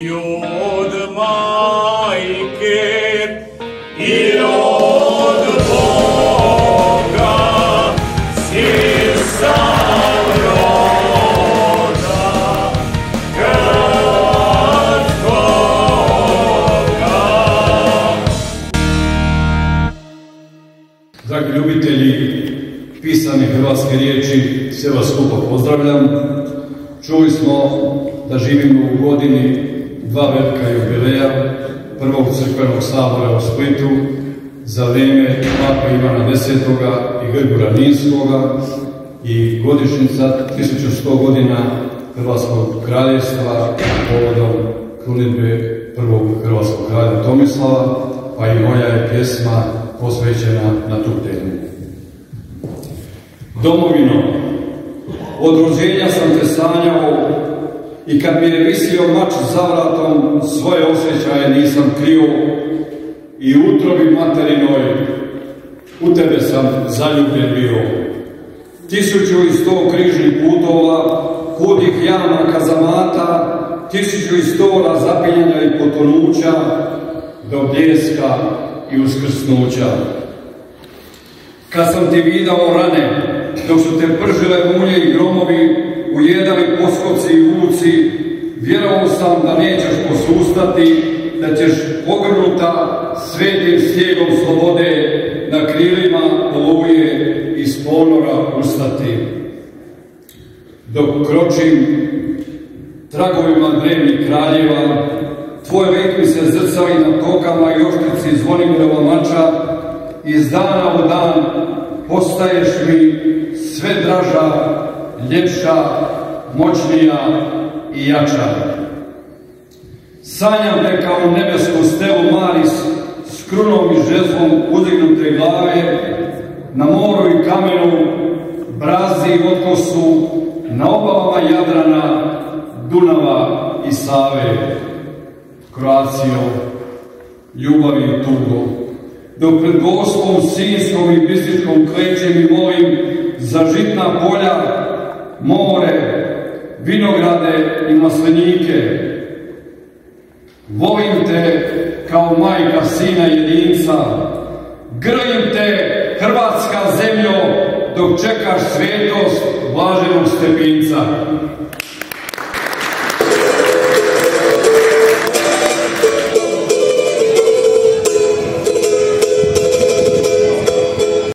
I od majke i od Boga si sam roda kad koga. Dragi ljubitelji pisane hrvatske riječi, sve vas skupa pozdravljam. Čuli smo da živimo u godini dva velika jubileja, prvog crkvenog sabora u Splitu za vrijeme pape Ivana X. i Grigora Ninskoga i godišnjica 1100 godina Hrvatskog kraljevstva povodom krunidbe prvog hrvatskog kralja Tomislava, pa i moja je pjesma posvećena na tu temu. Domovino, od rođenja sam te sanjao i kad mi je visio mač za vratom, svoje osjećaje nisam krio i u utrobi materinoj u tebe sam zaljubljen bio. 1100 križnih putova, hudih jama kazamata, 1100 razapinjanja i potonuća, do bljeska i uskrsnuća. Kad sam ti vidao rane, dok su te pržile munje i gromovi, ujedali poskoci i vuci, vjerovao sam da nećeš posustati, da ćeš pogrnuta svetim snijegom slobode na krilima oluje iz ponora ustati. Dok kročim tragovima drevnih kraljeva, tvoj lik mi se zrcali na tokama i oštrici Zvonimirova mača, iz dana u dan postaješ mi sve draža, ljepša, moćnija i jača. Sanjam te kao nebesku stelu Maris s krunom i žezlom uzdignute glave, na moru i kamenu, brazi i otkosu, na obalama Jadrana, Dunava i Save. Kroacijo, ljubavi i tugo, dok pred Gospom Sinjskom i Bistričkom klečem i molim za žitna polja, more, vinograde i maslenike. Volim te kao majka sina jedinca, grlim te, hrvatska zemljo, dok čekaš svetost blaženog Stepinca.